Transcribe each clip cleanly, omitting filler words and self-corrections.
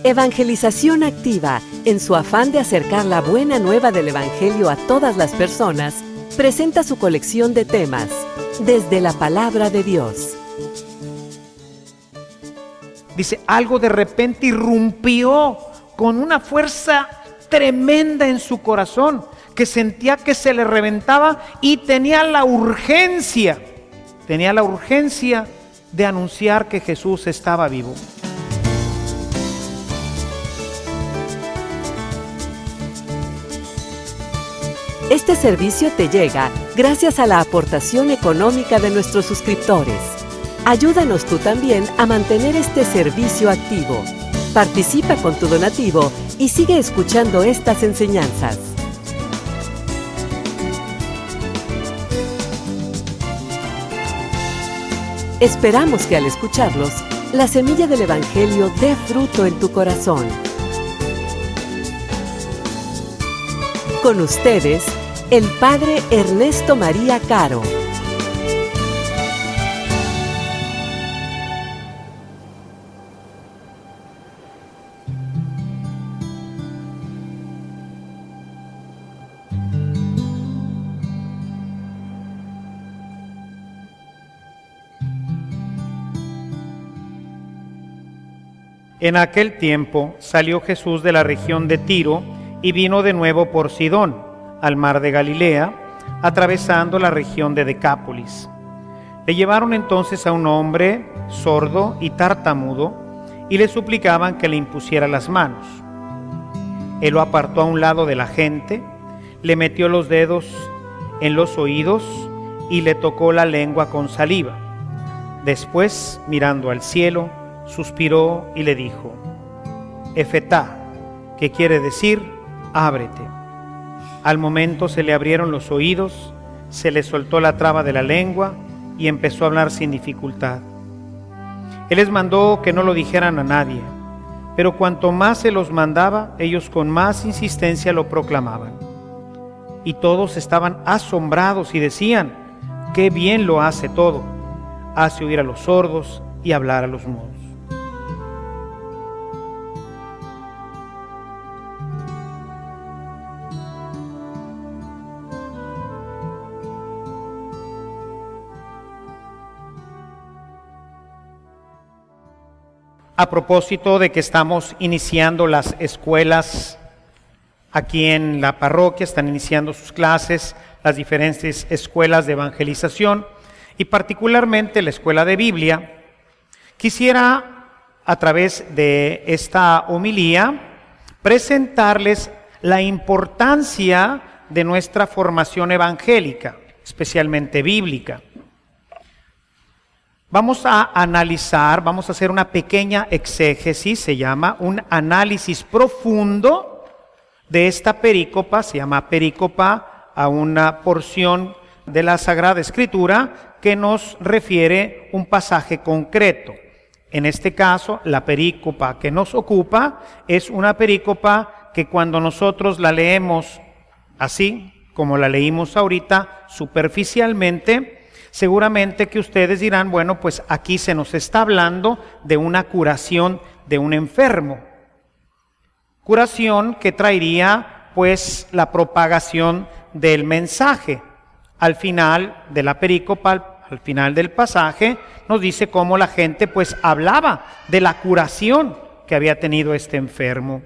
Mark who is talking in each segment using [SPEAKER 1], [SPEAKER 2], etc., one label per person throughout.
[SPEAKER 1] Evangelización Activa, en su afán de acercar la buena nueva del Evangelio a todas las personas, presenta su colección de temas, desde la Palabra de Dios.
[SPEAKER 2] Dice, algo de repente irrumpió con una fuerza tremenda en su corazón, que sentía que se le reventaba y tenía la urgencia de anunciar que Jesús estaba vivo.
[SPEAKER 1] Este servicio te llega gracias a la aportación económica de nuestros suscriptores. Ayúdanos tú también a mantener este servicio activo. Participa con tu donativo y sigue escuchando estas enseñanzas. Esperamos que al escucharlos, la semilla del Evangelio dé fruto en tu corazón. Con ustedes, el Padre Ernesto María Caro.
[SPEAKER 2] En aquel tiempo salió Jesús de la región de Tiro y vino de nuevo por Sidón, al mar de Galilea, atravesando la región de Decápolis. Le llevaron entonces a un hombre sordo y tartamudo y le suplicaban que le impusiera las manos. Él lo apartó a un lado de la gente, le metió los dedos en los oídos y le tocó la lengua con saliva. Después, mirando al cielo, suspiró y le dijo: Efetá, que quiere decir, ábrete. Al momento se le abrieron los oídos, se le soltó la traba de la lengua y empezó a hablar sin dificultad. Él les mandó que no lo dijeran a nadie, pero cuanto más se los mandaba, ellos con más insistencia lo proclamaban. Y todos estaban asombrados y decían: ¡qué bien lo hace todo! Hace oír a los sordos y hablar a los mudos. A propósito de que estamos iniciando las escuelas aquí en la parroquia, están iniciando sus clases, las diferentes escuelas de evangelización y particularmente la escuela de Biblia, quisiera a través de esta homilía presentarles la importancia de nuestra formación evangélica, especialmente bíblica. Vamos a analizar, vamos a hacer una pequeña exégesis, se llama un análisis profundo de esta perícopa, se llama perícopa a una porción de la Sagrada Escritura que nos refiere un pasaje concreto. En este caso, la perícopa que nos ocupa es una perícopa que cuando nosotros la leemos así, como la leímos ahorita, superficialmente, seguramente que ustedes dirán, bueno, pues aquí se nos está hablando de una curación de un enfermo. Curación que traería pues la propagación del mensaje. Al final de la perícopa, al final del pasaje, nos dice cómo la gente pues hablaba de la curación que había tenido este enfermo.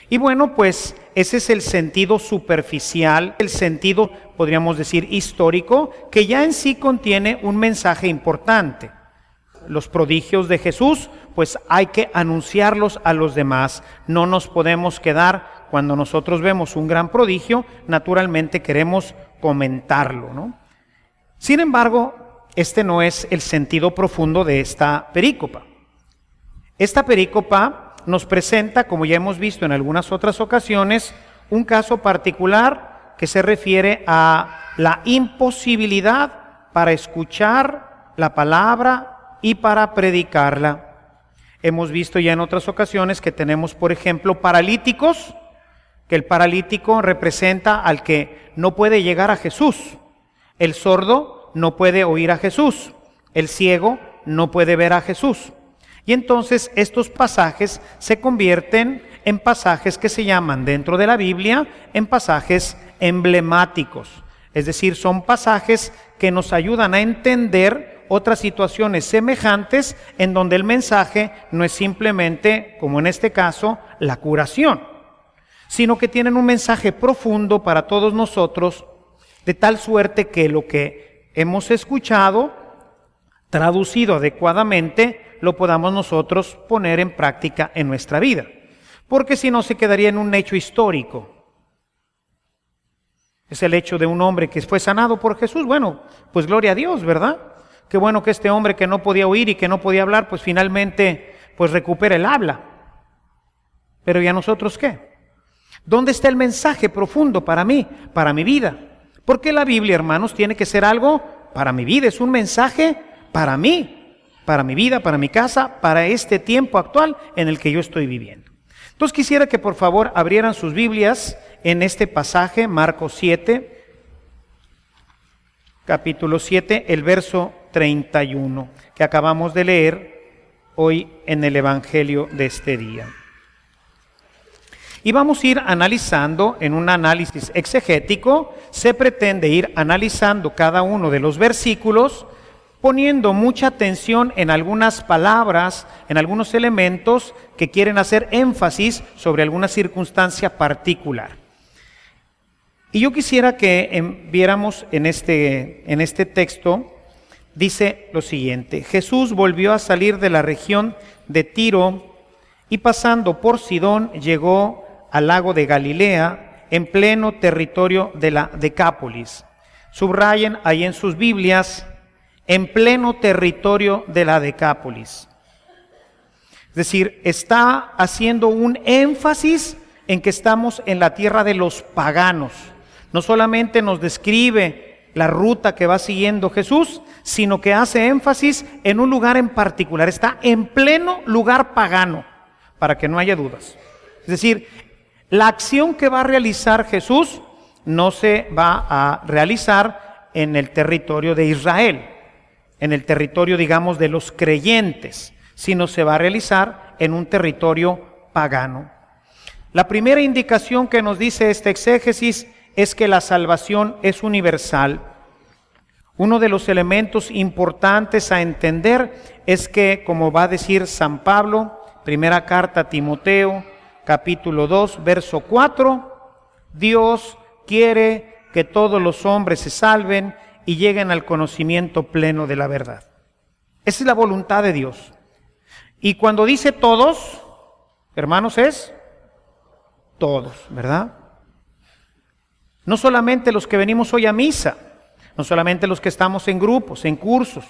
[SPEAKER 2] Y bueno, pues ese es el sentido superficial, el sentido, podríamos decir, histórico, que ya en sí contiene un mensaje importante. Los prodigios de Jesús, pues hay que anunciarlos a los demás. No nos podemos quedar, cuando nosotros vemos un gran prodigio, naturalmente queremos comentarlo, ¿no? Sin embargo, este no es el sentido profundo de esta perícopa. Esta perícopa nos presenta, como ya hemos visto en algunas otras ocasiones, un caso particular que se refiere a la imposibilidad para escuchar la palabra y para predicarla. Hemos visto ya en otras ocasiones que tenemos, por ejemplo, paralíticos, que el paralítico representa al que no puede llegar a Jesús. El sordo no puede oír a Jesús. El ciego no puede ver a Jesús. Y entonces estos pasajes se convierten en pasajes que se llaman dentro de la Biblia, en pasajes emblemáticos. Es decir, son pasajes que nos ayudan a entender otras situaciones semejantes en donde el mensaje no es simplemente, como en este caso, la curación, sino que tienen un mensaje profundo para todos nosotros, de tal suerte que lo que hemos escuchado, traducido adecuadamente, lo podamos nosotros poner en práctica en nuestra vida. Porque si no, se quedaría en un hecho histórico. Es el hecho de un hombre que fue sanado por Jesús. Bueno, pues gloria a Dios, ¿verdad? Qué bueno que este hombre que no podía oír y que no podía hablar, pues finalmente pues recupera el habla. Pero ¿y a nosotros qué? ¿Dónde está el mensaje profundo para mí, para mi vida? Porque la Biblia, hermanos, tiene que ser algo para mi vida. Es un mensaje para mí, para mi vida, para mi casa, para este tiempo actual en el que yo estoy viviendo. Entonces quisiera que por favor abrieran sus Biblias en este pasaje, Marcos 7, capítulo 7, el verso 31, que acabamos de leer hoy en el Evangelio de este día. Y vamos a ir analizando, en un análisis exegético, se pretende ir analizando cada uno de los versículos, poniendo mucha atención en algunas palabras, en algunos elementos que quieren hacer énfasis sobre alguna circunstancia particular. Y yo quisiera que viéramos en este texto, dice lo siguiente: Jesús volvió a salir de la región de Tiro y pasando por Sidón llegó al lago de Galilea, en pleno territorio de la Decápolis. Subrayen ahí en sus Biblias, en pleno territorio de la Decápolis. Es decir, está haciendo un énfasis en que estamos en la tierra de los paganos. No solamente nos describe la ruta que va siguiendo Jesús, sino que hace énfasis en un lugar en particular. Está en pleno lugar pagano, para que no haya dudas. Es decir, la acción que va a realizar Jesús no se va a realizar en el territorio de Israel, en el territorio, digamos, de los creyentes, sino se va a realizar en un territorio pagano. La primera indicación que nos dice este exégesis es que la salvación es universal. Uno de los elementos importantes a entender es que, como va a decir San Pablo, primera carta a Timoteo, capítulo 2, verso 4, Dios quiere que todos los hombres se salven y lleguen al conocimiento pleno de la verdad. Esa es la voluntad de Dios. Y cuando dice todos, hermanos, es todos, ¿verdad? No solamente los que venimos hoy a misa, no solamente los que estamos en grupos, en cursos,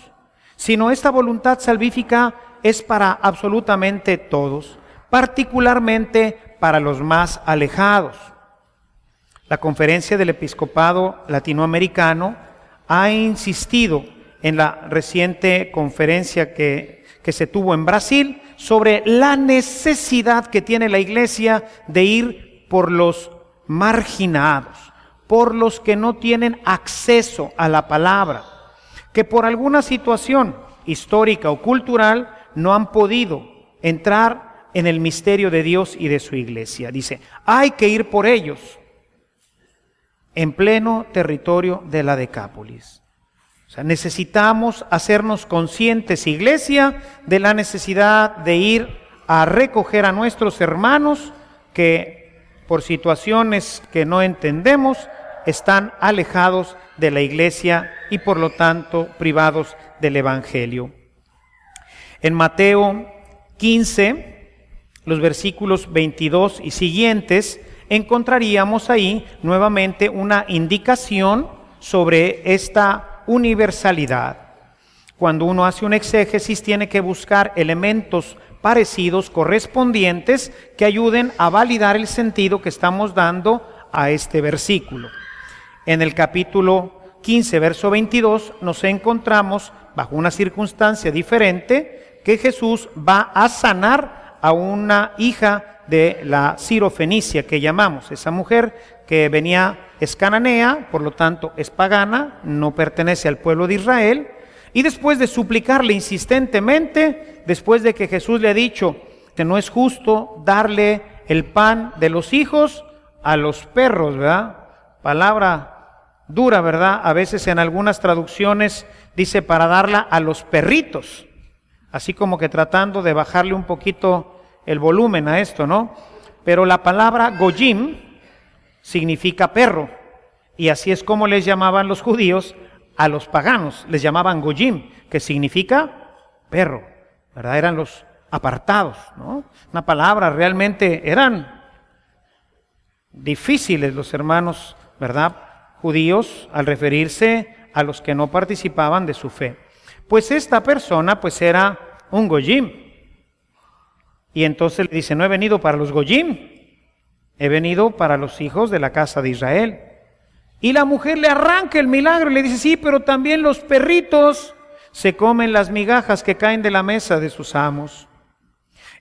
[SPEAKER 2] sino esta voluntad salvífica es para absolutamente todos, particularmente para los más alejados. La Conferencia del Episcopado Latinoamericano ha insistido en la reciente conferencia que se tuvo en Brasil sobre la necesidad que tiene la Iglesia de ir por los marginados, por los que no tienen acceso a la palabra, que por alguna situación histórica o cultural no han podido entrar en el misterio de Dios y de su Iglesia. Dice, hay que ir por ellos en pleno territorio de la Decápolis. O sea, necesitamos hacernos conscientes, Iglesia, de la necesidad de ir a recoger a nuestros hermanos que por situaciones que no entendemos están alejados de la Iglesia y por lo tanto privados del Evangelio. En Mateo 15, los versículos 22 y siguientes, encontraríamos ahí nuevamente una indicación sobre esta universalidad. Cuando uno hace un exégesis, tiene que buscar elementos parecidos, correspondientes, que ayuden a validar el sentido que estamos dando a este versículo. En el capítulo 15, verso 22, nos encontramos, bajo una circunstancia diferente, que Jesús va a sanar a una hija de la Sirofenicia, que llamamos, esa mujer que es cananea, por lo tanto es pagana, no pertenece al pueblo de Israel, Y después de suplicarle insistentemente, después de que Jesús le ha dicho que no es justo darle el pan de los hijos a los perros, ¿verdad? Palabra dura, ¿verdad? A veces en algunas traducciones dice para darla a los perritos, así como que tratando de bajarle un poquito el volumen a esto, ¿no? Pero la palabra goyim significa perro, y así es como les llamaban los judíos a los paganos, les llamaban goyim, que significa perro, ¿verdad? Eran los apartados, ¿no? Una palabra, realmente eran difíciles los hermanos, ¿verdad?, judíos, al referirse a los que no participaban de su fe. Pues esta persona, pues era un goyim. Y entonces le dice, no he venido para los goyim, he venido para los hijos de la casa de Israel. Y la mujer le arranca el milagro y le dice, sí, pero también los perritos se comen las migajas que caen de la mesa de sus amos.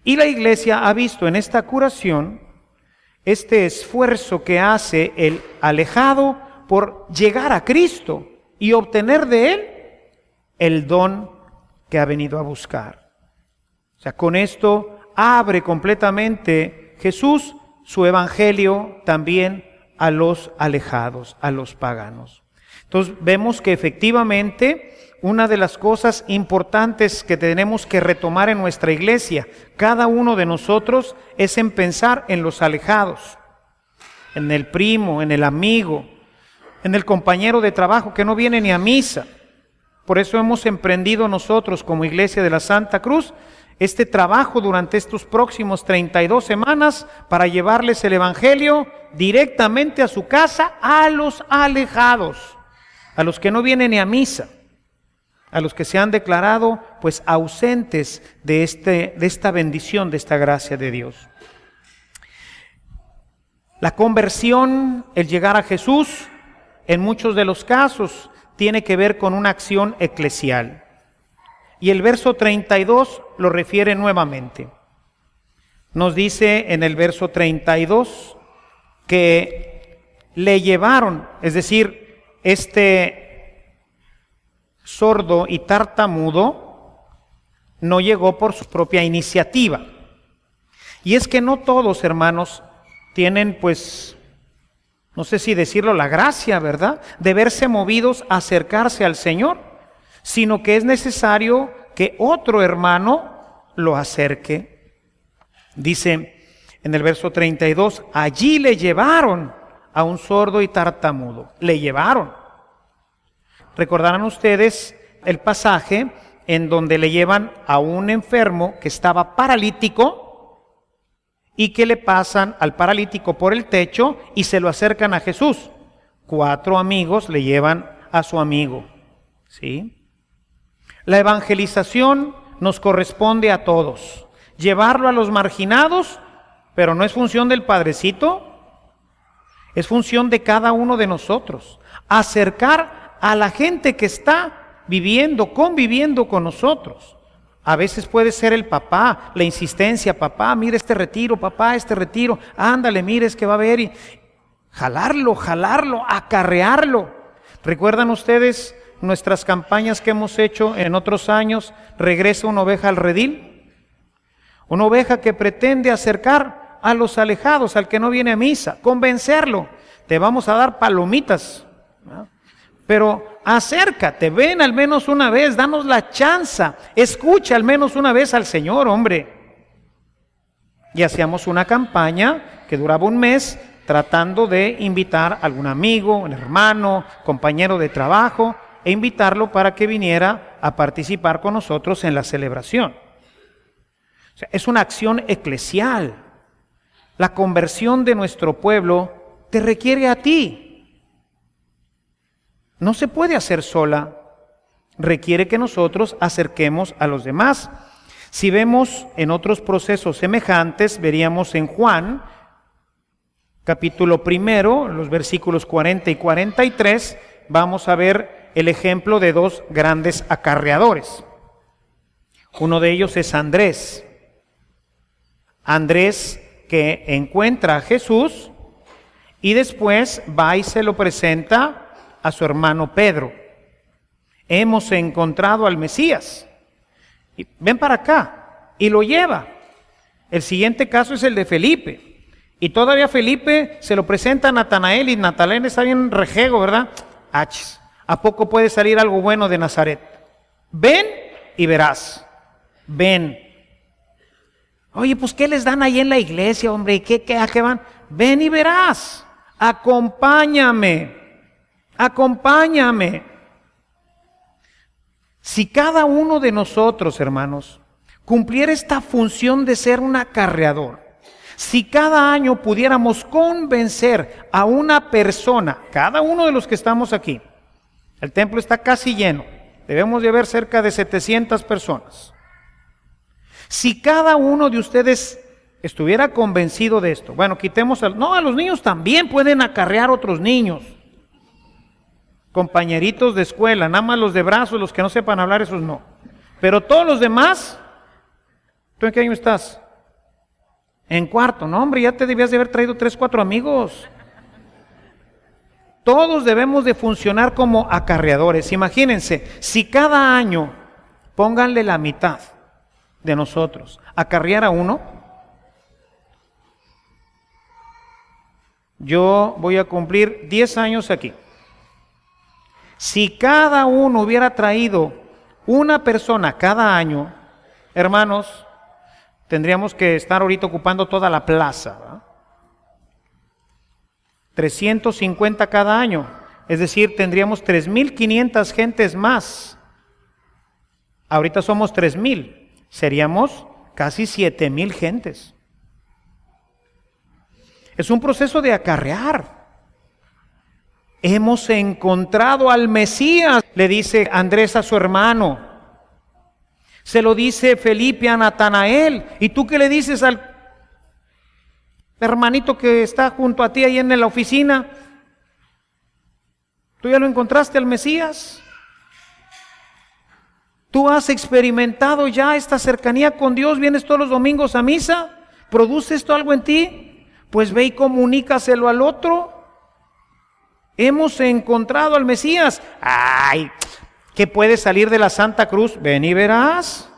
[SPEAKER 2] Y la iglesia ha visto en esta curación este esfuerzo que hace el alejado por llegar a Cristo y obtener de Él el don que ha venido a buscar. O sea, con esto abre completamente Jesús su evangelio también a los alejados, a los paganos. Entonces vemos que efectivamente una de las cosas importantes que tenemos que retomar en nuestra iglesia, cada uno de nosotros, es en pensar en los alejados, en el primo, en el amigo, en el compañero de trabajo que no viene ni a misa. Por eso hemos emprendido nosotros como Iglesia de la Santa Cruz este trabajo durante estos próximos 32 semanas para llevarles el evangelio directamente a su casa a los alejados, a los que no vienen ni a misa, a los que se han declarado pues ausentes de esta bendición, de esta gracia de Dios. La conversión, el llegar a Jesús, en muchos de los casos tiene que ver con una acción eclesial. Y el verso 32 lo refiere nuevamente. Nos dice en el verso 32 que le llevaron, es decir, este sordo y tartamudo no llegó por su propia iniciativa. Y es que no todos, hermanos, tienen pues, no sé si decirlo, la gracia, ¿verdad?, de verse movidos a acercarse al Señor, sino que es necesario que otro hermano lo acerque. Dice en el verso 32, allí le llevaron a un sordo y tartamudo. Le llevaron. Recordarán ustedes el pasaje en donde le llevan a un enfermo que estaba paralítico y que le pasan al paralítico por el techo y se lo acercan a Jesús. 4 amigos le llevan a su amigo. ¿Sí? La evangelización nos corresponde a todos. Llevarlo a los marginados, pero no es función del padrecito, es función de cada uno de nosotros. Acercar a la gente que está viviendo, conviviendo con nosotros. A veces puede ser el papá, la insistencia, papá, mire este retiro, papá, este retiro, ándale, mire, es que va a haber, y jalarlo, acarrearlo. ¿Recuerdan ustedes nuestras campañas que hemos hecho en otros años? Regresa una oveja al redil. Una oveja que pretende acercar a los alejados, al que no viene a misa, convencerlo. Te vamos a dar palomitas, ¿no? Pero acércate, ven al menos una vez, danos la chance, escucha al menos una vez al Señor, hombre. Y hacíamos una campaña que duraba un mes, tratando de invitar a algún amigo, un hermano, compañero de trabajo, e invitarlo para que viniera a participar con nosotros en la celebración. O sea, es una acción eclesial. La conversión de nuestro pueblo te requiere a ti. No se puede hacer sola, requiere que nosotros acerquemos a los demás. Si vemos en otros procesos semejantes, veríamos en Juan, capítulo 1, los versículos 40 y 43, vamos a ver el ejemplo de 2 grandes acarreadores. Uno de ellos es Andrés. Andrés que encuentra a Jesús y después va y se lo presenta a su hermano Pedro. hemos encontrado al Mesías. Y ven para acá, y lo lleva. El siguiente caso es el de Felipe. Y todavía Felipe se lo presenta a Natanael, y Natanael está bien rejego, ¿verdad? Achis, ¿a poco puede salir algo bueno de Nazaret? Ven y verás. Ven. Oye, pues ¿qué les dan ahí en la iglesia, hombre? ¿Y a qué van? Ven y verás. Acompáñame. Acompáñame. Si cada uno de nosotros, hermanos, cumpliera esta función de ser un acarreador, si cada año pudiéramos convencer a una persona, cada uno de los que estamos aquí, el templo está casi lleno, debemos de haber cerca de 700 personas. Si cada uno de ustedes estuviera convencido de esto, bueno, quitemos a los niños también pueden acarrear otros niños, compañeritos de escuela, nada más los de brazos, los que no sepan hablar, esos no. Pero todos los demás, ¿tú en qué año estás? En cuarto, no hombre, ya te debías de haber traído 3, 4 amigos. Todos debemos de funcionar como acarreadores. Imagínense, si cada año, pónganle la mitad de nosotros, acarrear a uno. Yo voy a cumplir 10 años aquí. Si cada uno hubiera traído una persona cada año, hermanos, tendríamos que estar ahorita ocupando toda la plaza, ¿verdad? 350 cada año, es decir, tendríamos 3,500 gentes más. Ahorita somos 3,000. Seríamos casi 7,000 gentes. Es un proceso de acarrear. Hemos encontrado al Mesías, le dice Andrés a su hermano. Se lo dice Felipe a Natanael. ¿Y tú qué le dices al hermanito que está junto a ti ahí en la oficina? ¿Tú ya lo encontraste al Mesías? ¿Tú has experimentado ya esta cercanía con Dios? ¿Vienes todos los domingos a misa? ¿Produce esto algo en ti? Pues ve y comunícaselo al otro. Hemos encontrado al Mesías. ¡Ay! ¿Qué puede salir de la Santa Cruz? Ven y verás.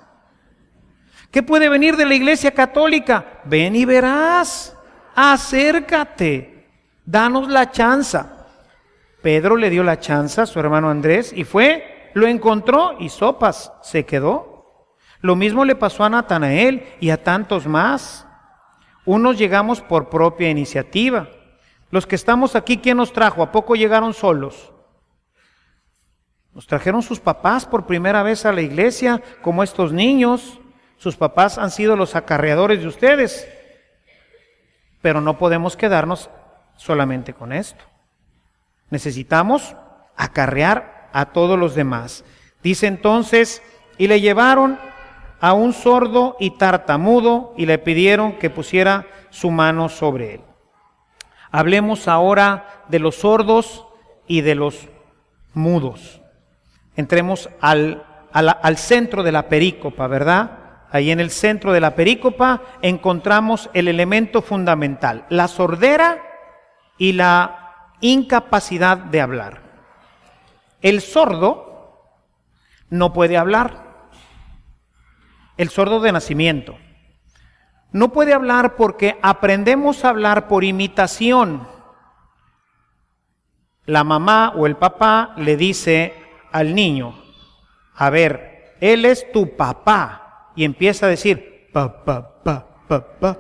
[SPEAKER 2] ¿Qué puede venir de la Iglesia Católica? Ven y verás. Acércate. Danos la chanza. Pedro le dio la chanza a su hermano Andrés y fue. Lo encontró y sopas, se quedó. Lo mismo le pasó a Natanael y a tantos más. Unos llegamos por propia iniciativa. Los que estamos aquí, ¿quién nos trajo? ¿A poco llegaron solos? Nos trajeron sus papás por primera vez a la iglesia, como estos niños. Sus papás han sido los acarreadores de ustedes. Pero no podemos quedarnos solamente con esto. Necesitamos acarrear a todos los demás. Dice entonces, y le llevaron a un sordo y tartamudo y le pidieron que pusiera su mano sobre él. Hablemos ahora de los sordos y de los mudos. Entremos al centro de la perícopa, ¿verdad? Ahí en el centro de la perícopa encontramos el elemento fundamental, la sordera y la incapacidad de hablar. El sordo no puede hablar. El sordo de nacimiento no puede hablar porque aprendemos a hablar por imitación. La mamá o el papá le dice al niño, a ver, él es tu papá, y empieza a decir papá, papá,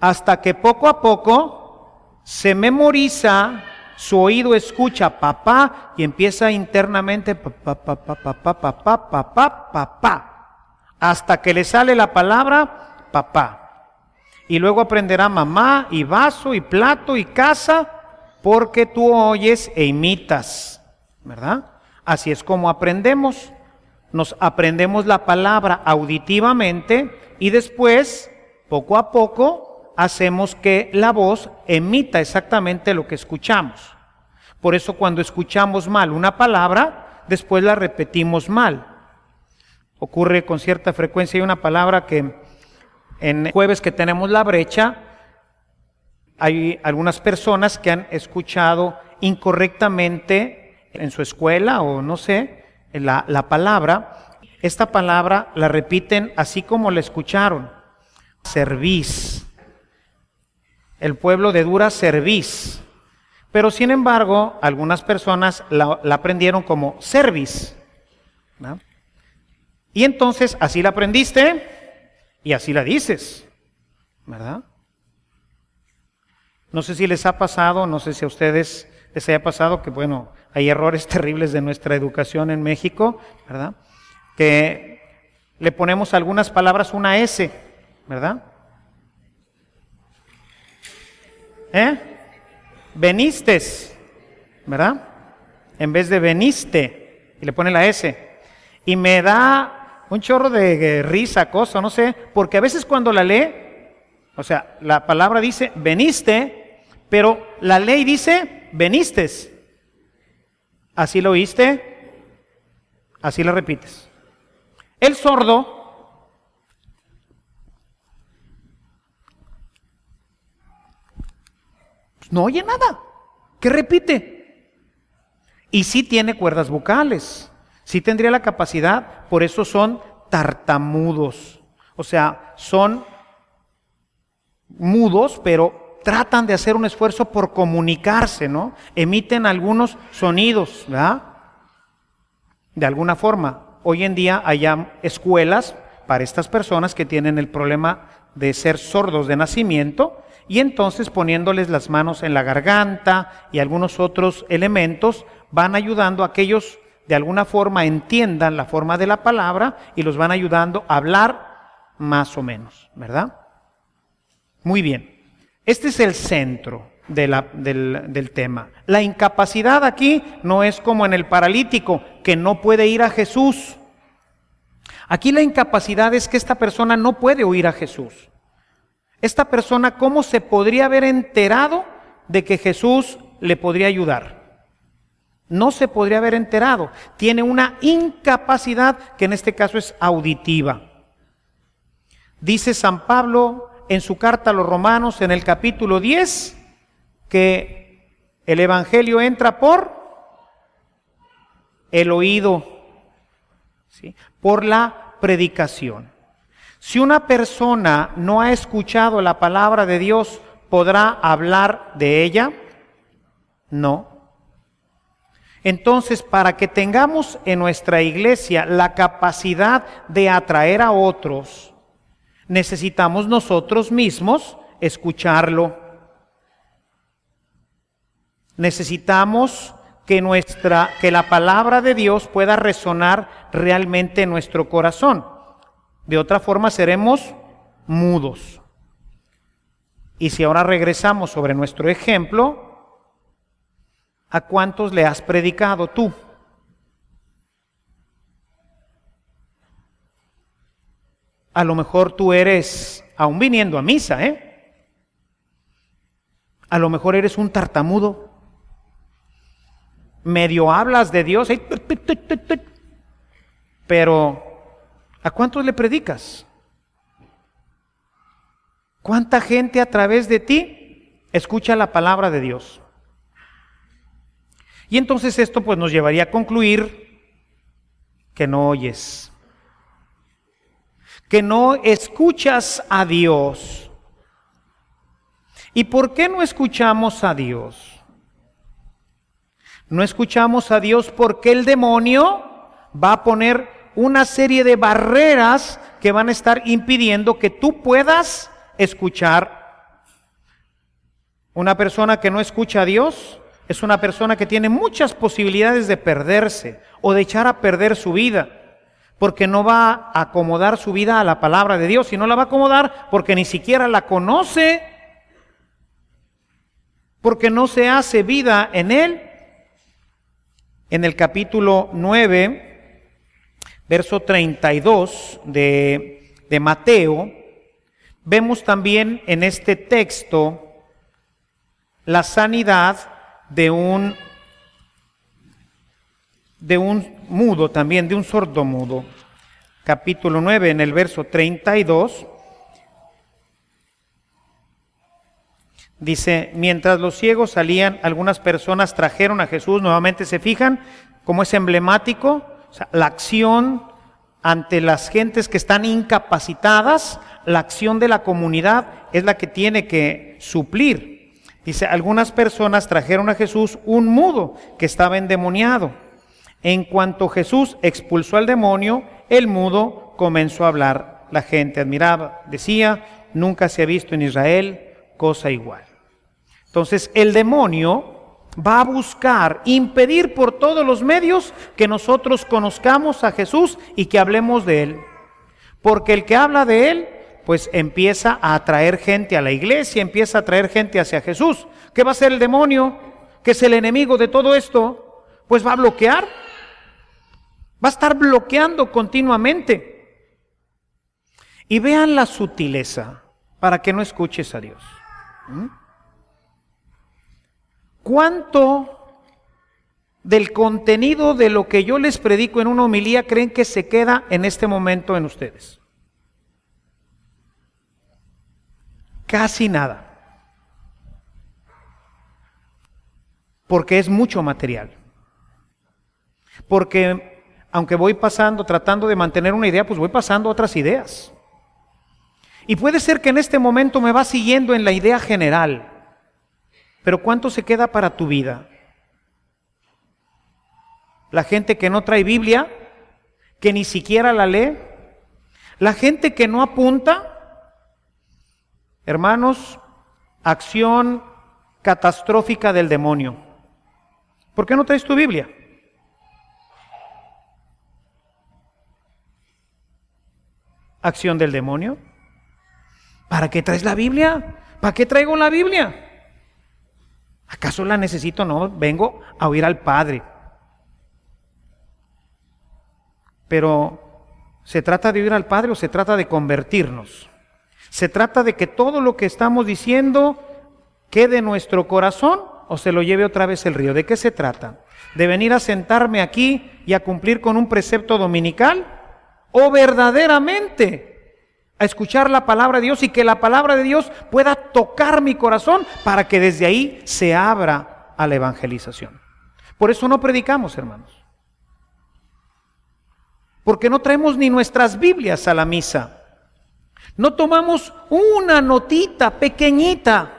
[SPEAKER 2] hasta que poco a poco se memoriza, su oído escucha papá y empieza internamente papá, papá, papá, papá, papá, papá, hasta que le sale la palabra papá. Y luego aprenderá mamá y vaso y plato y casa, porque tú oyes e imitas, ¿verdad? Así es como aprendemos. Nos aprendemos la palabra auditivamente y después, poco a poco, hacemos que la voz emita exactamente lo que escuchamos. Por eso cuando escuchamos mal una palabra, después la repetimos mal. Ocurre con cierta frecuencia. Hay una palabra que en jueves que tenemos la brecha, hay algunas personas que han escuchado incorrectamente en su escuela o no sé, la palabra. Esta palabra la repiten así como la escucharon. Cerviz. El pueblo de dura cerviz. Pero sin embargo, algunas personas la aprendieron como cerviz, ¿no? Y entonces así la aprendiste y así la dices, ¿verdad? No sé si les ha pasado, no sé si a ustedes les haya pasado que, bueno, hay errores terribles de nuestra educación en México, ¿verdad? Que le ponemos a algunas palabras una S, ¿verdad? Venistes, ¿verdad? En vez de veniste, y le pone la S. Y me da un chorro de risa, cosa, no sé, porque a veces cuando la lee, o sea, la palabra dice veniste, pero la ley dice venistes. Así lo oíste, así la repites. El sordo no oye nada. ¿Qué repite? Y sí tiene cuerdas vocales, sí tendría la capacidad, por eso son tartamudos. O sea, son mudos, pero tratan de hacer un esfuerzo por comunicarse, ¿no? Emiten algunos sonidos, ¿verdad? De alguna forma. Hoy en día hay escuelas para estas personas que tienen el problema de ser sordos de nacimiento, y entonces poniéndoles las manos en la garganta y algunos otros elementos van ayudando a que ellos de alguna forma entiendan la forma de la palabra y los van ayudando a hablar más o menos, ¿verdad? Muy bien, este es el centro del tema. La incapacidad aquí no es como en el paralítico que no puede ir a Jesús. Aquí la incapacidad es que esta persona no puede oír a Jesús. Esta persona, ¿cómo se podría haber enterado de que Jesús le podría ayudar? No se podría haber enterado. Tiene una incapacidad que en este caso es auditiva. Dice San Pablo en su carta a los Romanos en el capítulo 10 que el evangelio entra por el oído, ¿sí? Por la predicación. Si una persona no ha escuchado la palabra de Dios, ¿podrá hablar de ella? No. Entonces, para que tengamos en nuestra iglesia la capacidad de atraer a otros, necesitamos nosotros mismos escucharlo. Necesitamos que la palabra de Dios pueda resonar realmente en nuestro corazón. De otra forma seremos mudos. Y si ahora regresamos sobre nuestro ejemplo, ¿a cuántos le has predicado tú? A lo mejor tú eres, aún viniendo a misa, a lo mejor eres un tartamudo. Medio hablas de Dios, pero ¿a cuántos le predicas? ¿Cuánta gente a través de ti escucha la palabra de Dios? Y entonces esto pues nos llevaría a concluir que no oyes, que no escuchas a Dios. ¿Y por qué no escuchamos a Dios? No escuchamos a Dios porque el demonio va a poner una serie de barreras que van a estar impidiendo que tú puedas escuchar. Una persona que no escucha a Dios es una persona que tiene muchas posibilidades de perderse o de echar a perder su vida, porque no va a acomodar su vida a la palabra de Dios, y no la va a acomodar porque ni siquiera la conoce, porque no se hace vida en él. En el capítulo 9, verso 32 de Mateo, vemos también en este texto la sanidad de un mudo, también de un sordomudo. Capítulo 9, en el verso 32, dice: mientras los ciegos salían, algunas personas trajeron a Jesús. Nuevamente se fijan cómo es emblemático O sea, la acción ante las gentes que están incapacitadas, la acción de la comunidad es la que tiene que suplir. Dice, algunas personas trajeron a Jesús un mudo que estaba endemoniado. En cuanto Jesús expulsó al demonio, el mudo comenzó a hablar. La gente admiraba, decía, nunca se ha visto en Israel cosa igual. Entonces el demonio va a buscar impedir por todos los medios que nosotros conozcamos a Jesús y que hablemos de Él. Porque el que habla de Él, pues empieza a atraer gente a la iglesia, empieza a atraer gente hacia Jesús. ¿Qué va a hacer el demonio? Que es el enemigo de todo esto, pues va a bloquear. Va a estar bloqueando continuamente. Y vean la sutileza para que no escuches a Dios. ¿Cuánto del contenido de lo que yo les predico en una homilía creen que se queda en este momento en ustedes? Casi nada. Porque es mucho material. Porque aunque voy pasando, tratando de mantener una idea, pues voy pasando otras ideas. Y puede ser que en este momento me va siguiendo en la idea general. Pero ¿cuánto se queda para tu vida? La gente que no trae Biblia, que ni siquiera la lee, la gente que no apunta, hermanos, acción catastrófica del demonio. ¿Por qué no traes tu Biblia? Acción del demonio. ¿Para qué traes la Biblia? ¿Para qué traigo la Biblia? ¿Acaso la necesito? No, vengo a oír al Padre. Pero, ¿se trata de oír al Padre o se trata de convertirnos? ¿Se trata de que todo lo que estamos diciendo quede en nuestro corazón o se lo lleve otra vez el río? ¿De qué se trata? ¿De venir a sentarme aquí y a cumplir con un precepto dominical? ¿O verdaderamente a escuchar la palabra de Dios y que la palabra de Dios pueda tocar mi corazón para que desde ahí se abra a la evangelización? Por eso no predicamos, hermanos. Porque no traemos ni nuestras Biblias a la misa. No tomamos una notita pequeñita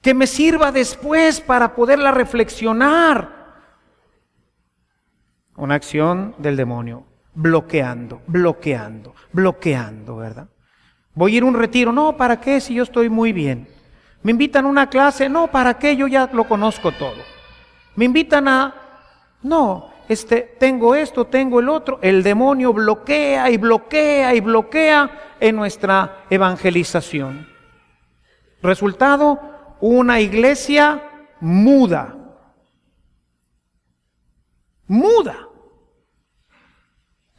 [SPEAKER 2] que me sirva después para poderla reflexionar. Una acción del demonio. Bloqueando, ¿verdad? Voy a ir a un retiro, no, ¿para qué? Si yo estoy muy bien. Me invitan a una clase, no, ¿para qué? Yo ya lo conozco todo. Me invitan a, no, tengo esto, tengo el otro. El demonio bloquea y bloquea y bloquea en nuestra evangelización. Resultado, una iglesia muda. Muda.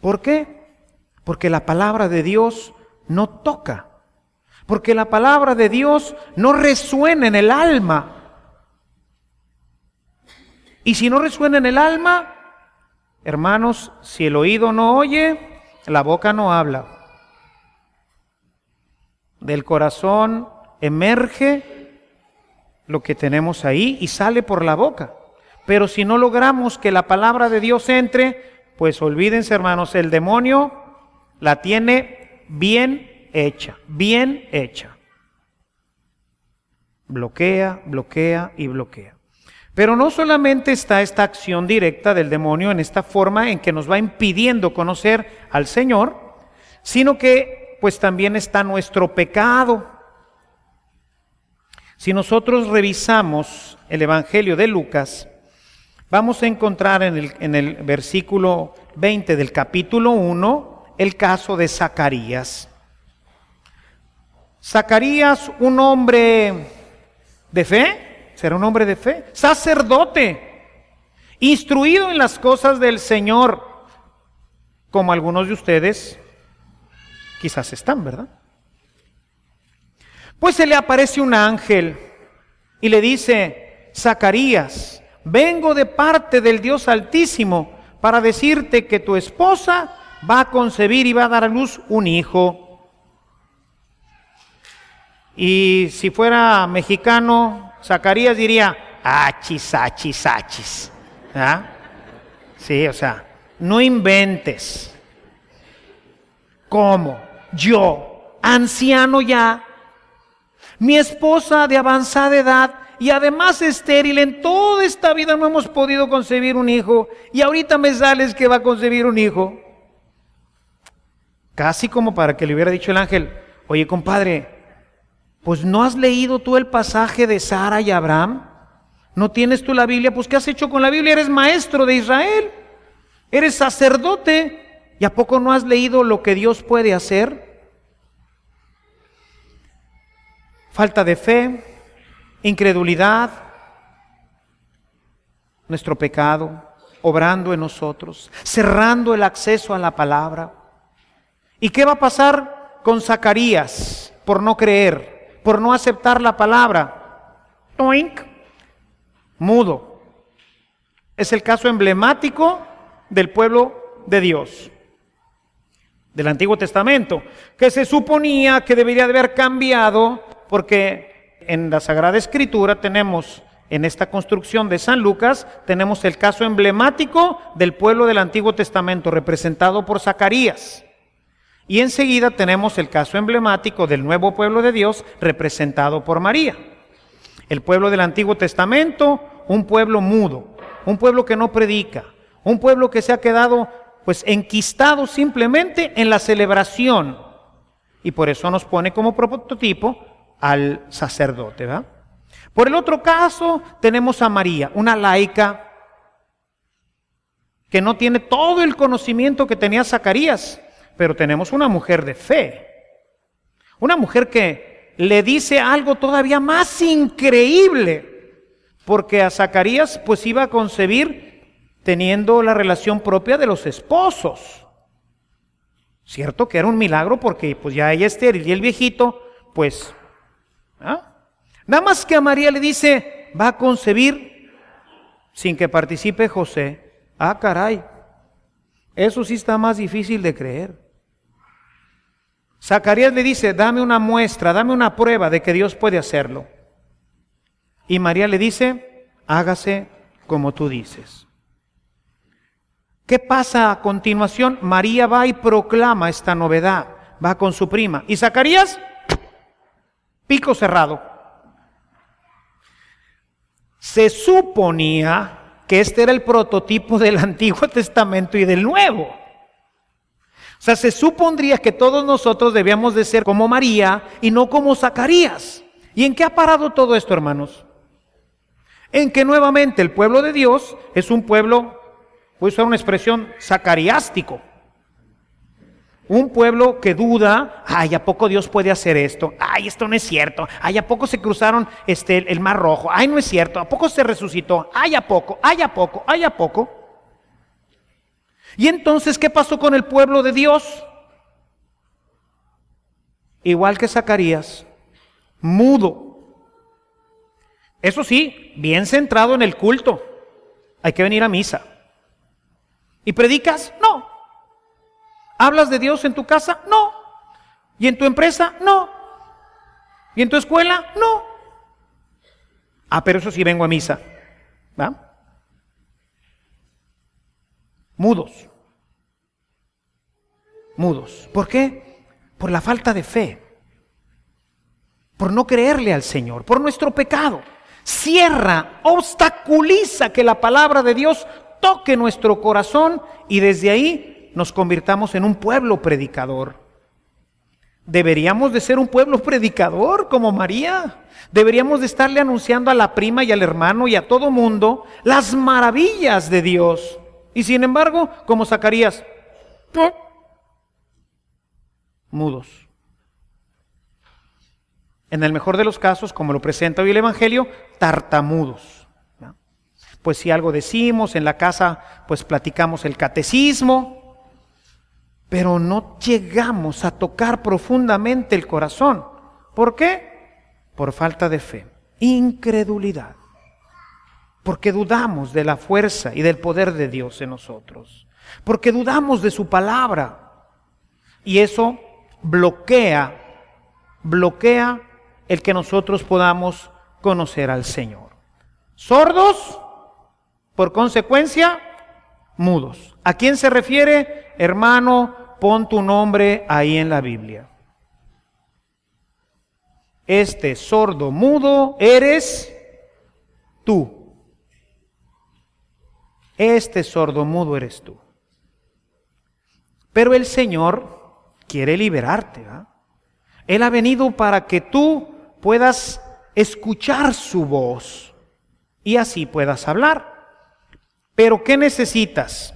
[SPEAKER 2] ¿Por qué? Porque la palabra de Dios no toca. Porque la palabra de Dios no resuena en el alma. Y si no resuena en el alma, hermanos, si el oído no oye, la boca no habla. Del corazón emerge lo que tenemos ahí y sale por la boca. Pero si no logramos que la palabra de Dios entre, pues olvídense, hermanos, el demonio la tiene bien hecha, bien hecha. Bloquea, bloquea y bloquea. Pero no solamente está esta acción directa del demonio en esta forma en que nos va impidiendo conocer al Señor, sino que pues también está nuestro pecado. Si nosotros revisamos el Evangelio de Lucas, vamos a encontrar en el versículo 20 del capítulo 1 el caso de Zacarías. Zacarías, un hombre de fe, será un hombre de fe, sacerdote, instruido en las cosas del Señor, como algunos de ustedes quizás están, ¿verdad? Pues se le aparece un ángel y le dice: Zacarías, vengo de parte del Dios Altísimo para decirte que tu esposa va a concebir y va a dar a luz un hijo. Y si fuera mexicano, Zacarías diría: achis, achis, achis. ¿Ah? Sí, o sea, no inventes. ¿Cómo? Yo, anciano ya, mi esposa de avanzada edad y además estéril, en toda esta vida no hemos podido concebir un hijo y ahorita me sales que va a concebir un hijo. Casi como para que le hubiera dicho el ángel, oye compadre, pues ¿no has leído tú el pasaje de Sara y Abraham? ¿No tienes tú la Biblia? Pues ¿qué has hecho con la Biblia? Eres maestro de Israel, eres sacerdote, ¿y a poco no has leído lo que Dios puede hacer? Falta de fe, incredulidad, nuestro pecado, obrando en nosotros, cerrando el acceso a la palabra. ¿Y qué va a pasar con Zacarías por no creer, por no aceptar la palabra? ¡Toink! Mudo. Es el caso emblemático del pueblo de Dios, del Antiguo Testamento, que se suponía que debería de haber cambiado, porque en la Sagrada Escritura tenemos, en esta construcción de San Lucas, tenemos el caso emblemático del pueblo del Antiguo Testamento, representado por Zacarías. Y enseguida tenemos el caso emblemático del nuevo pueblo de Dios, representado por María. El pueblo del Antiguo Testamento, un pueblo mudo, un pueblo que no predica, un pueblo que se ha quedado pues enquistado simplemente en la celebración. Y por eso nos pone como prototipo al sacerdote, ¿verdad? Por el otro caso tenemos a María, una laica que no tiene todo el conocimiento que tenía Zacarías, pero tenemos una mujer de fe, una mujer que le dice algo todavía más increíble, porque a Zacarías pues iba a concebir teniendo la relación propia de los esposos. Cierto que era un milagro porque pues ya ella estéril y el viejito, pues, nada más que a María le dice, va a concebir sin que participe José. Ah, caray, eso sí está más difícil de creer. Zacarías le dice, dame una muestra, dame una prueba de que Dios puede hacerlo. Y María le dice, hágase como tú dices. ¿Qué pasa a continuación? María va y proclama esta novedad, va con su prima. ¿Y Zacarías? Pico cerrado. Se suponía que este era el prototipo del Antiguo Testamento y del Nuevo. O sea, se supondría que todos nosotros debíamos de ser como María y no como Zacarías. ¿Y en qué ha parado todo esto, hermanos? En que nuevamente el pueblo de Dios es un pueblo, voy a usar una expresión, zacariástico. Un pueblo que duda, ay, ¿a poco Dios puede hacer esto? Ay, esto no es cierto. Ay, ¿a poco se cruzaron el Mar Rojo? Ay, no es cierto. ¿A poco se resucitó? Ay, ¿a poco? Ay, ¿a poco? Ay, ¿a poco? Y entonces, ¿qué pasó con el pueblo de Dios? Igual que Zacarías, mudo. Eso sí, bien centrado en el culto. Hay que venir a misa. ¿Y predicas? No. ¿Hablas de Dios en tu casa? No. ¿Y en tu empresa? No. ¿Y en tu escuela? No. Ah, pero eso sí, vengo a misa. ¿Va? Mudos. Mudos. ¿Por qué? Por la falta de fe. Por no creerle al Señor, por nuestro pecado. Cierra, obstaculiza que la palabra de Dios toque nuestro corazón y desde ahí nos convirtamos en un pueblo predicador. Deberíamos de ser un pueblo predicador como María. Deberíamos de estarle anunciando a la prima y al hermano y a todo mundo las maravillas de Dios. Y sin embargo, como Zacarías, mudos. En el mejor de los casos, como lo presenta hoy el Evangelio, tartamudos. ¿No? Pues si algo decimos en la casa, pues platicamos el catecismo, pero no llegamos a tocar profundamente el corazón. ¿Por qué? Por falta de fe, incredulidad. Porque dudamos de la fuerza y del poder de Dios en nosotros. Porque dudamos de su palabra. Y eso bloquea el que nosotros podamos conocer al Señor. Sordos, por consecuencia, mudos. ¿A quién se refiere? Hermano, pon tu nombre ahí en la Biblia. Este sordo mudo eres tú. Este sordo mudo eres tú. Pero el Señor quiere liberarte, ¿verdad? Él ha venido para que tú puedas escuchar su voz y así puedas hablar. Pero ¿qué necesitas?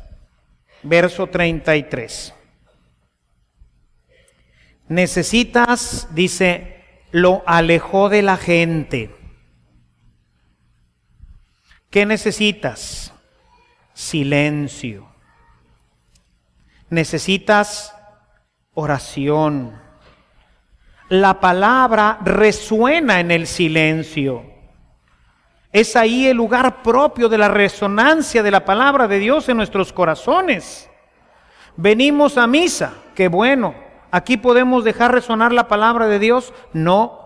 [SPEAKER 2] Verso 33. Necesitas, dice, lo alejó de la gente. ¿Qué necesitas? Silencio. Necesitas oración. La palabra resuena en el silencio. Es ahí el lugar propio de la resonancia de la palabra de Dios en nuestros corazones. Venimos a misa, qué bueno. ¿Aquí podemos dejar resonar la palabra de Dios? No.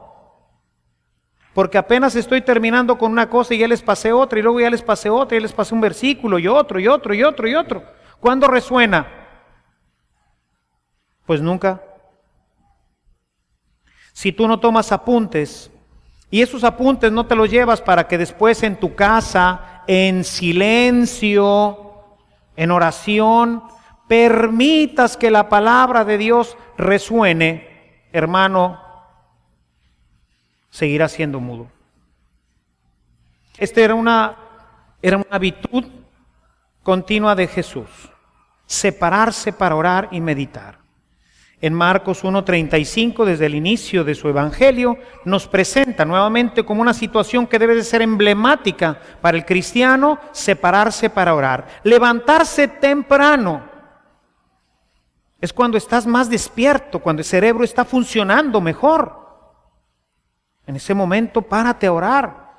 [SPEAKER 2] Porque apenas estoy terminando con una cosa y ya les pasé otra, y luego ya les pasé otra, y ya les pasé un versículo, y otro, y otro, y otro, y otro. ¿Cuándo resuena? Pues nunca. Si tú no tomas apuntes, y esos apuntes no te los llevas para que después en tu casa, en silencio, en oración, permitas que la palabra de Dios resuene, hermano, seguirá siendo mudo. Esta era una virtud continua de Jesús, separarse para orar y meditar. En Marcos 1:35, desde el inicio de su evangelio, nos presenta nuevamente como una situación que debe de ser emblemática para el cristiano: separarse para orar, levantarse temprano. Es cuando estás más despierto, cuando el cerebro está funcionando mejor. En ese momento párate a orar.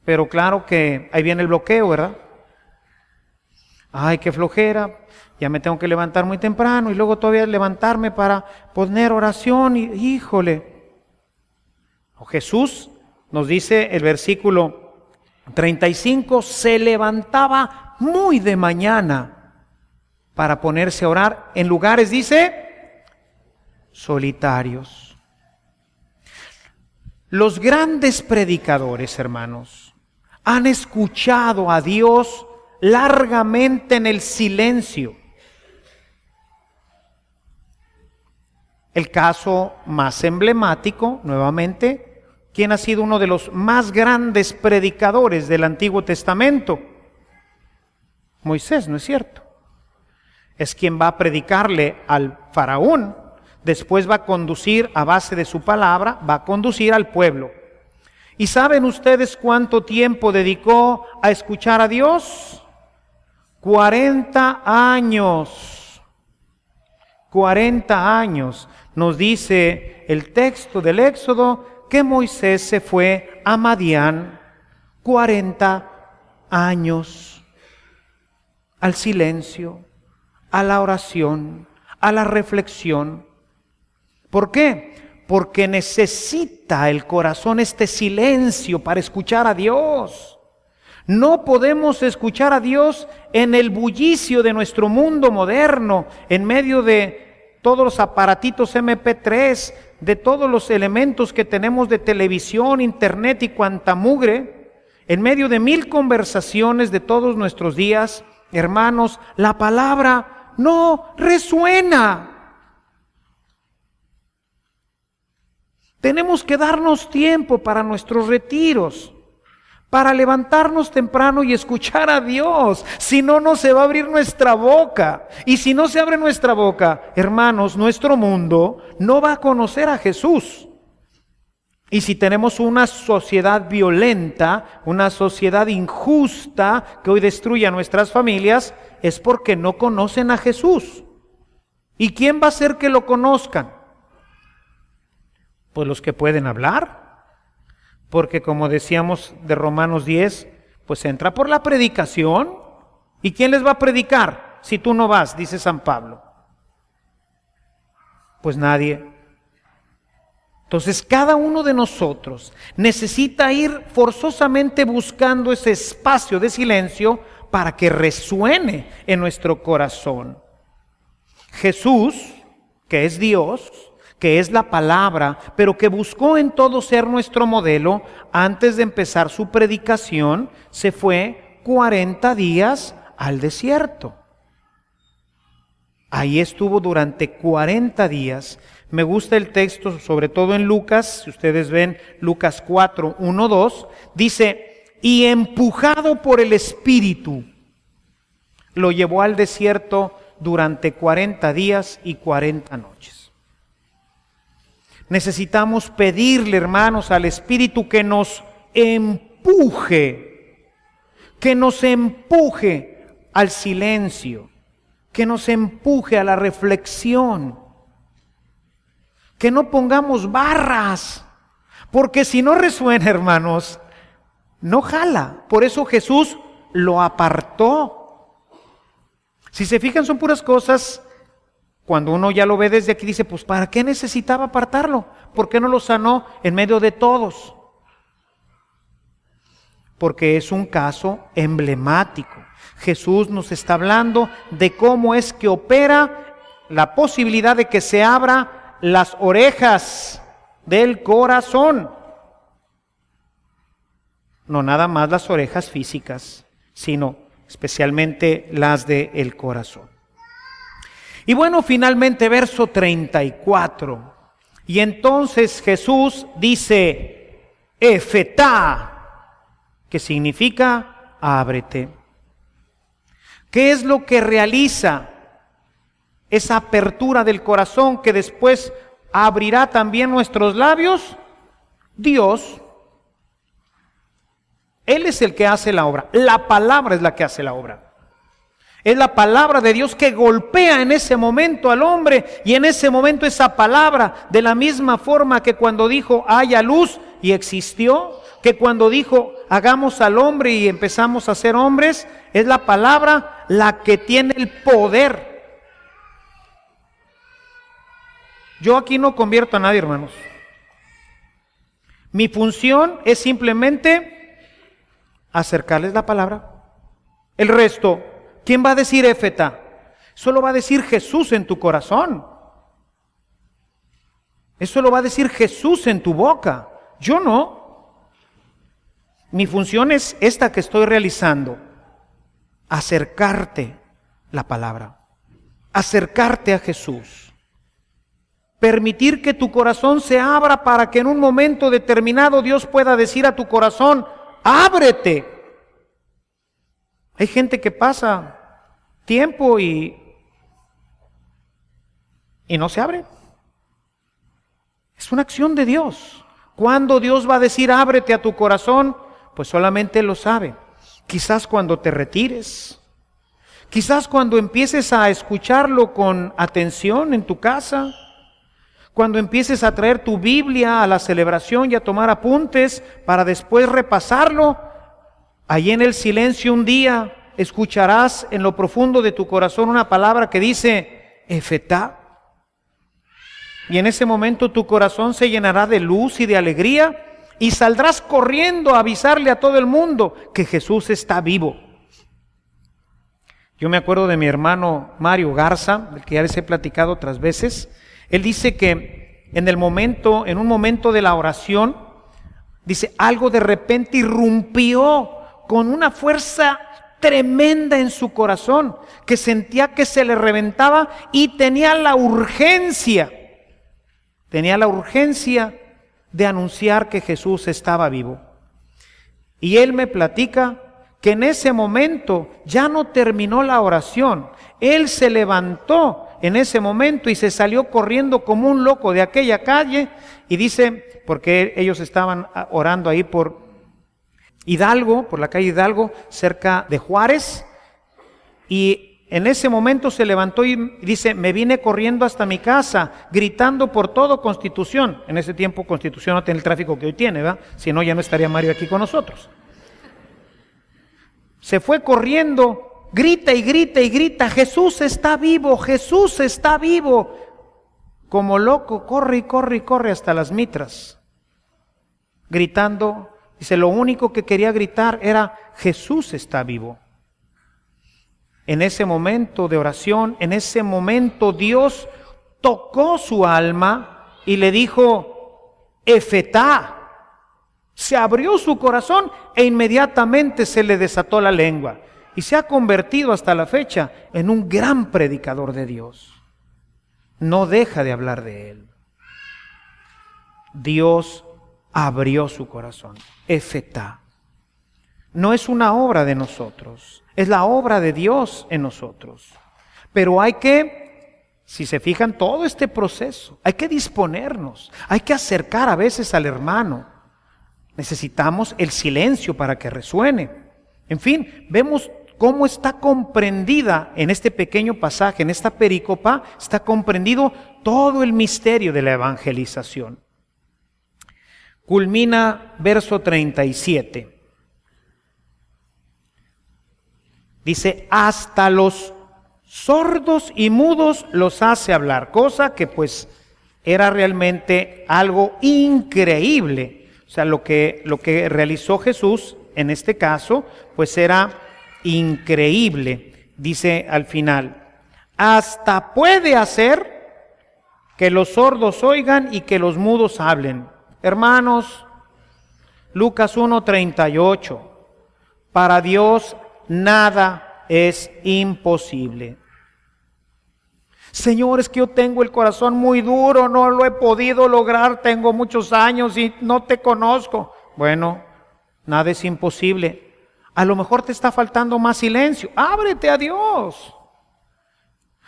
[SPEAKER 2] Pero claro que ahí viene el bloqueo, ¿verdad? Ay, qué flojera, ya me tengo que levantar muy temprano y luego todavía levantarme para poner oración, y híjole. Jesús nos dice el versículo 35, se levantaba muy de mañana para ponerse a orar en lugares, dice, solitarios. Los grandes predicadores, hermanos, han escuchado a Dios largamente en el silencio. El caso más emblemático, nuevamente, ¿quién ha sido uno de los más grandes predicadores del Antiguo Testamento? Moisés, ¿no es cierto? Es quien va a predicarle al faraón, después va a conducir a base de su palabra, va a conducir al pueblo. ¿Y saben ustedes cuánto tiempo dedicó a escuchar a Dios? 40 años. 40 años. Nos dice el texto del Éxodo que Moisés se fue a Madián 40 años al silencio, a la oración, a la reflexión. ¿Por qué? Porque necesita el corazón este silencio para escuchar a Dios. No podemos escuchar a Dios en el bullicio de nuestro mundo moderno, en medio de todos los aparatitos MP3, de todos los elementos que tenemos de televisión, internet y cuanta mugre, en medio de 1000 conversaciones de todos nuestros días. Hermanos, la palabra no resuena. Tenemos que darnos tiempo para nuestros retiros, para levantarnos temprano y escuchar a Dios. Si no, no se va a abrir nuestra boca. Y si no se abre nuestra boca, hermanos, nuestro mundo no va a conocer a Jesús. Y si tenemos una sociedad violenta, una sociedad injusta que hoy destruye a nuestras familias, es porque no conocen a Jesús. ¿Y quién va a hacer que lo conozcan? Pues los que pueden hablar. Porque como decíamos de Romanos 10, pues entra por la predicación. ¿Y quién les va a predicar si tú no vas? Dice San Pablo. Pues nadie. Entonces cada uno de nosotros necesita ir forzosamente buscando ese espacio de silencio para que resuene en nuestro corazón. Jesús, que es Dios, que es la palabra, pero que buscó en todo ser nuestro modelo, antes de empezar su predicación, se fue 40 días al desierto. Ahí estuvo durante 40 días. Me gusta el texto, sobre todo en Lucas, si ustedes ven Lucas 4, 1, 2, dice, y empujado por el Espíritu, lo llevó al desierto durante 40 días y 40 noches. Necesitamos pedirle, hermanos, al Espíritu que nos empuje al silencio, que nos empuje a la reflexión, que no pongamos barras, porque si no resuena, hermanos, no jala. Por eso Jesús lo apartó. Si se fijan, son puras cosas. Cuando uno ya lo ve desde aquí, dice, pues ¿para qué necesitaba apartarlo? ¿Por qué no lo sanó en medio de todos? Porque es un caso emblemático. Jesús nos está hablando de cómo es que opera la posibilidad de que se abra las orejas del corazón. No nada más las orejas físicas, sino especialmente las del corazón. Y bueno, finalmente verso 34. Y entonces Jesús dice, Efetá, que significa ábrete. ¿Qué es lo que realiza esa apertura del corazón que después abrirá también nuestros labios? Dios. Él es el que hace la obra. La palabra es la que hace la obra. Es la palabra de Dios que golpea en ese momento al hombre, y en ese momento esa palabra, de la misma forma que cuando dijo haya luz y existió, que cuando dijo hagamos al hombre y empezamos a ser hombres, es la palabra la que tiene el poder. Yo aquí no convierto a nadie, hermanos. Mi función es simplemente acercarles la palabra. El resto, ¿quién va a decir Éfeta? Solo va a decir Jesús en tu corazón. Eso lo va a decir Jesús en tu boca. Yo no. Mi función es esta que estoy realizando. Acercarte la palabra. Acercarte a Jesús. Permitir que tu corazón se abra para que en un momento determinado Dios pueda decir a tu corazón, ábrete. Hay gente que pasa tiempo y no se abre. Es una acción de Dios. ¿Cuándo Dios va a decir ábrete a tu corazón? Pues solamente Él lo sabe. Quizás cuando te retires. Quizás cuando empieces a escucharlo con atención en tu casa. Cuando empieces a traer tu Biblia a la celebración y a tomar apuntes para después repasarlo. Allí en el silencio un día escucharás en lo profundo de tu corazón una palabra que dice Efetá. Y en ese momento tu corazón se llenará de luz y de alegría y saldrás corriendo a avisarle a todo el mundo que Jesús está vivo. Yo me acuerdo de mi hermano Mario Garza, del que ya les he platicado otras veces. Él dice que en un momento de la oración, dice, algo de repente irrumpió con una fuerza tremenda en su corazón, que sentía que se le reventaba y tenía la urgencia de anunciar que Jesús estaba vivo. Y él me platica que en ese momento ya no terminó la oración. Él se levantó en ese momento y se salió corriendo como un loco de aquella calle, y dice, porque ellos estaban orando ahí por Hidalgo, por la calle Hidalgo, cerca de Juárez, y en ese momento se levantó y dice, me vine corriendo hasta mi casa, gritando por todo Constitución. En ese tiempo Constitución no tenía el tráfico que hoy tiene, ¿verdad? Si no, ya no estaría Mario aquí con nosotros. Se fue corriendo, grita y grita y grita, Jesús está vivo, Jesús está vivo. Como loco, corre y corre y corre hasta las Mitras, gritando. Dice, lo único que quería gritar era, Jesús está vivo. En ese momento de oración, en ese momento Dios tocó su alma y le dijo, Efetá. Se abrió su corazón e inmediatamente se le desató la lengua. Y se ha convertido hasta la fecha en un gran predicador de Dios. No deja de hablar de Él. Dios abrió su corazón. Efetá. No es una obra de nosotros, es la obra de Dios en nosotros. Pero hay que, si se fijan, todo este proceso, hay que disponernos, hay que acercar a veces al hermano. Necesitamos el silencio para que resuene. En fin, vemos cómo está comprendida en este pequeño pasaje, en esta perícopa, está comprendido todo el misterio de la evangelización. Culmina verso 37. Dice, hasta los sordos y mudos los hace hablar, cosa que pues era realmente algo increíble. O sea, lo que realizó Jesús en este caso, pues era increíble. Dice al final, hasta puede hacer que los sordos oigan y que los mudos hablen. Hermanos, Lucas 1:38, para Dios nada es imposible. Señor, es que yo tengo el corazón muy duro, no lo he podido lograr, tengo muchos años y no te conozco. Bueno, nada es imposible. A lo mejor te está faltando más silencio. Ábrete a Dios.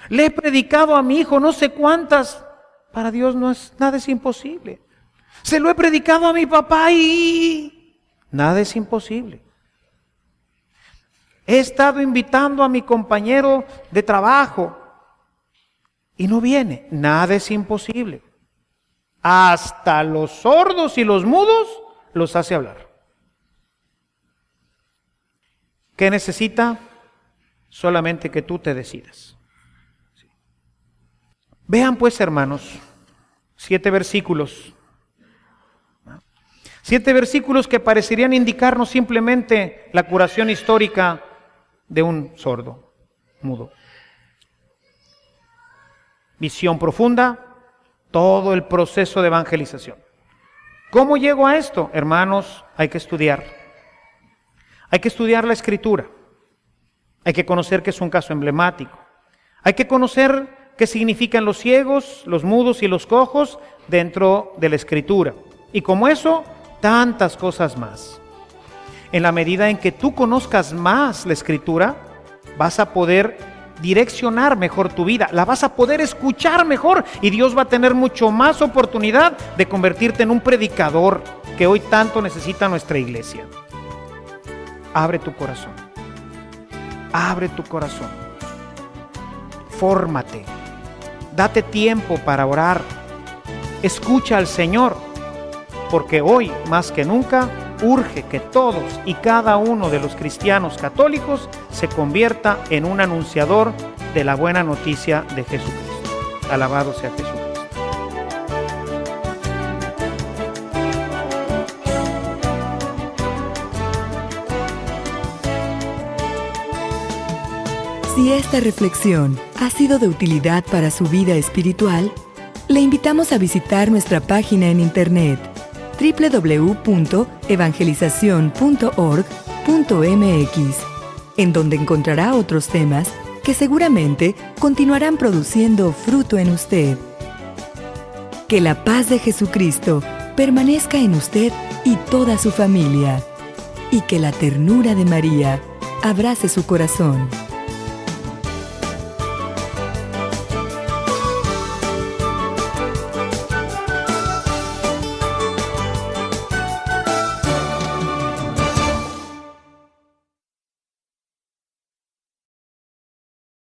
[SPEAKER 2] Le he predicado a mi hijo no sé cuántas. Para Dios nada es imposible. Se lo he predicado a mi papá y nada es imposible. He estado invitando a mi compañero de trabajo y no viene. Nada es imposible. Hasta los sordos y los mudos los hace hablar. ¿Qué necesita? Solamente que tú te decidas. Sí. Vean pues, hermanos, 7 versículos. 7 versículos que parecerían indicarnos simplemente la curación histórica de un sordo, mudo. Visión profunda, todo el proceso de evangelización. ¿Cómo llego a esto? Hermanos, hay que estudiar. Hay que estudiar la Escritura. Hay que conocer que es un caso emblemático. Hay que conocer qué significan los ciegos, los mudos y los cojos dentro de la Escritura. Y como eso, tantas cosas más. En la medida en que tú conozcas más la Escritura, vas a poder direccionar mejor tu vida, la vas a poder escuchar mejor y Dios va a tener mucho más oportunidad de convertirte en un predicador que hoy tanto necesita nuestra iglesia. Abre tu corazón. Abre tu corazón. Fórmate. Date tiempo para orar. Escucha al Señor. Porque hoy, más que nunca, urge que todos y cada uno de los cristianos católicos se convierta en un anunciador de la buena noticia de Jesucristo. Alabado sea Jesucristo.
[SPEAKER 3] Si esta reflexión ha sido de utilidad para su vida espiritual, le invitamos a visitar nuestra página en internet www.evangelizacion.org.mx, en donde encontrará otros temas que seguramente continuarán produciendo fruto en usted. Que la paz de Jesucristo permanezca en usted y toda su familia, y que la ternura de María abrace su corazón.